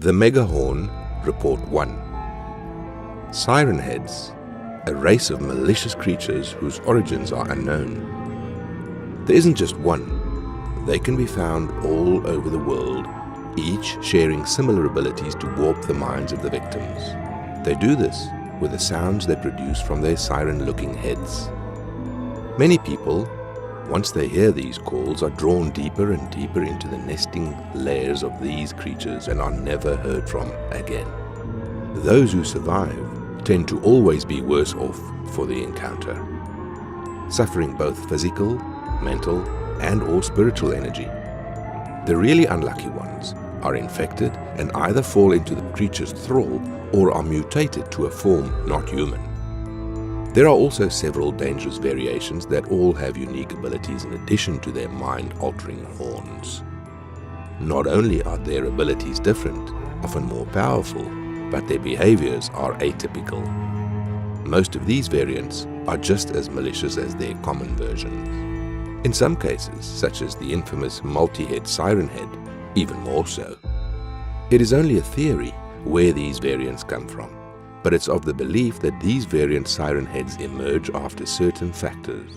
The Megahorn, Report 1. Siren Heads, a race of malicious creatures whose origins are unknown. There isn't just one. They can be found all over the world, each sharing similar abilities to warp the minds of the victims. They do this with the sounds they produce from their siren-looking heads. Many people, once they hear these calls, are drawn deeper and deeper into the nesting layers of these creatures and are never heard from again. Those who survive tend to always be worse off for the encounter, suffering both physical, mental, and/or spiritual energy. The really unlucky ones are infected and either fall into the creature's thrall or are mutated to a form not human. There are also several dangerous variations that all have unique abilities in addition to their mind-altering horns. Not only are their abilities different, often more powerful, but their behaviors are atypical. Most of these variants are just as malicious as their common versions. In some cases, such as the infamous multi-head siren head, even more so. It is only a theory where these variants come from, but it's of the belief that these variant siren heads emerge after certain factors,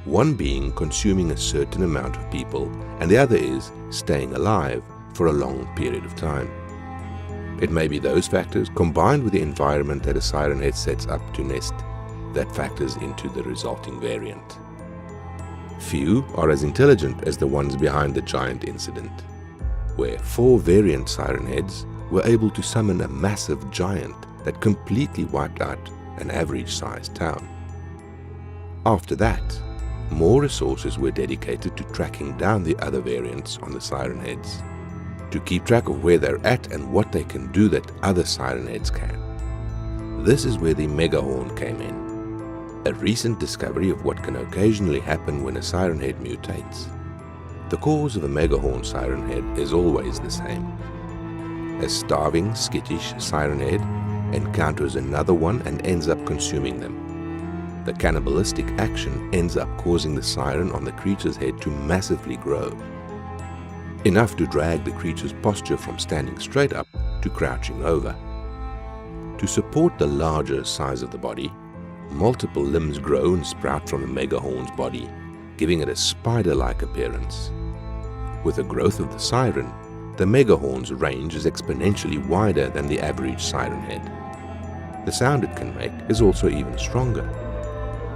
one being consuming a certain amount of people, and the other is staying alive for a long period of time. It may be those factors, combined with the environment that a siren head sets up to nest, that factors into the resulting variant. Few are as intelligent as the ones behind the giant incident, where 4 variant siren heads were able to summon a massive giant that completely wiped out an average-sized town. After that, more resources were dedicated to tracking down the other variants on the siren heads, to keep track of where they're at and what they can do that other siren heads can. This is where the Megahorn came in, a recent discovery of what can occasionally happen when a siren head mutates. The cause of a Megahorn siren head is always the same. A starving, skittish siren head encounters another one and ends up consuming them. The cannibalistic action ends up causing the siren on the creature's head to massively grow, enough to drag the creature's posture from standing straight up to crouching over. To support the larger size of the body, multiple limbs grow and sprout from the Megahorn's body, giving it a spider-like appearance. With the growth of the siren, the Megahorn's range is exponentially wider than the average siren head. The sound it can make is also even stronger.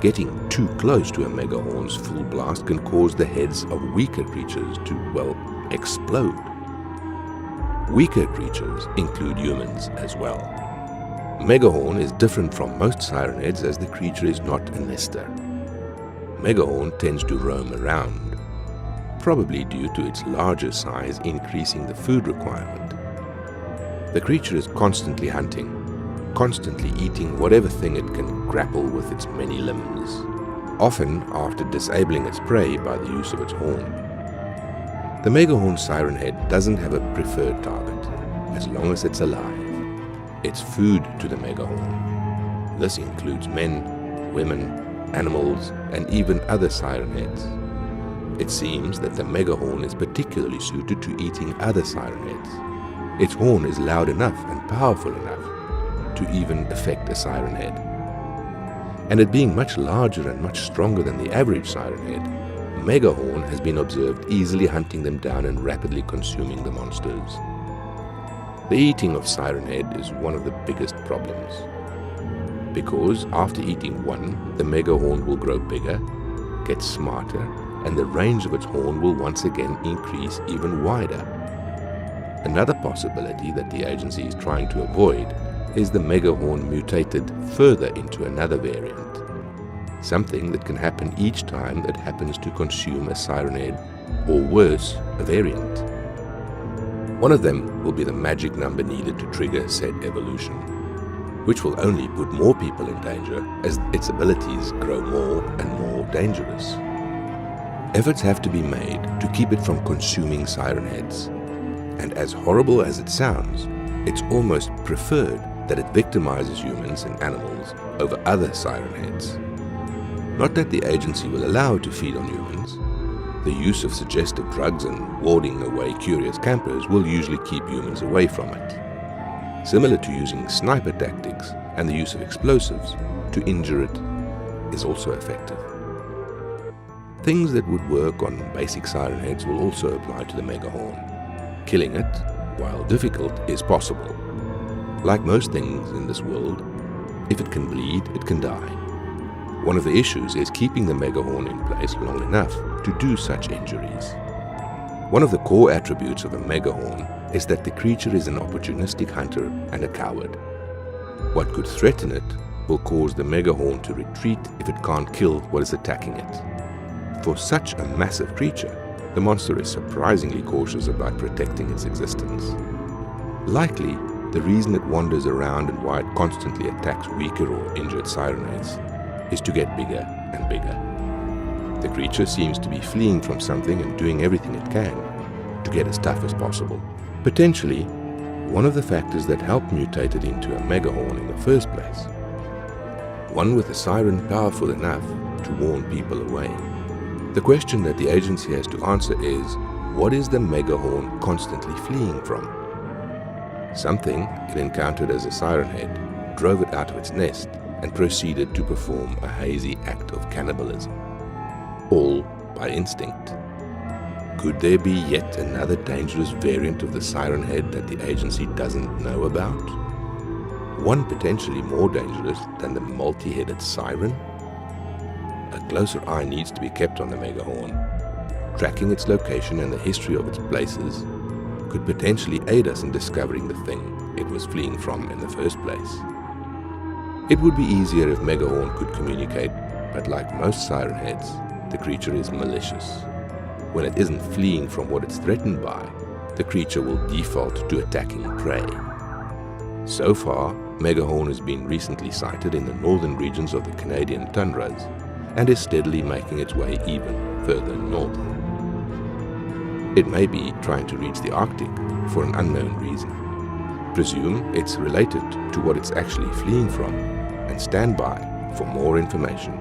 Getting too close to a Megahorn's full blast can cause the heads of weaker creatures to, well, explode. Weaker creatures include humans as well. Megahorn is different from most siren heads as the creature is not a nester. Megahorn tends to roam around, probably due to its larger size increasing the food requirement. The creature is constantly hunting, constantly eating whatever thing it can grapple with its many limbs, often after disabling its prey by the use of its horn. The Megahorn siren head doesn't have a preferred target, as long as it's alive. It's food to the Megahorn. This includes men, women, animals, and even other siren heads. It seems that the Megahorn is particularly suited to eating other siren heads. Its horn is loud enough and powerful enough to even affect a siren head. And it being much larger and much stronger than the average siren head, Megahorn has been observed easily hunting them down and rapidly consuming the monsters. The eating of siren head is one of the biggest problems, because after eating one, the Megahorn will grow bigger, get smarter, and the range of its horn will once again increase even wider. Another possibility that the agency is trying to avoid is the Megahorn mutated further into another variant, something that can happen each time it happens to consume a siren head, or worse, a variant. One of them will be the magic number needed to trigger said evolution, which will only put more people in danger as its abilities grow more and more dangerous. Efforts have to be made to keep it from consuming siren heads, and as horrible as it sounds, it's almost preferred that it victimizes humans and animals over other siren heads. Not that the agency will allow it to feed on humans. The use of suggestive drugs and warding away curious campers will usually keep humans away from it. similar to using sniper tactics and the use of explosives to injure it, is also effective. Things that would work on basic siren heads will also apply to the Megahorn. Killing it, while difficult, is possible. Like most things in this world, if it can bleed, it can die. One of the issues is keeping the Megahorn in place long enough to do such injuries. One of the core attributes of a Megahorn is that the creature is an opportunistic hunter and a coward. What could threaten it will cause the Megahorn to retreat if it can't kill what is attacking it. For such a massive creature, the monster is surprisingly cautious about protecting its existence. Likely, the reason it wanders around and why it constantly attacks weaker or injured siren heads is to get bigger and bigger. The creature seems to be fleeing from something and doing everything it can to get as tough as possible. Potentially, one of the factors that helped mutate it into a Megahorn in the first place. One with a siren powerful enough to warn people away. The question that the agency has to answer is, what is the Megahorn constantly fleeing from? Something it encountered as a siren head drove it out of its nest and proceeded to perform a hazy act of cannibalism. All by instinct. Could there be yet another dangerous variant of the siren head that the agency doesn't know about? One potentially more dangerous than the multi-headed siren? A closer eye needs to be kept on the Megahorn. Tracking its location and the history of its places could potentially aid us in discovering the thing it was fleeing from in the first place. It would be easier if Megahorn could communicate, but like most siren heads, the creature is malicious. When it isn't fleeing from what it's threatened by, the creature will default to attacking prey. So far, Megahorn has been recently sighted in the northern regions of the Canadian tundras and is steadily making its way even further north. It may be trying to reach the Arctic for an unknown reason. Presume it's related to what it's actually fleeing from, and stand by for more information.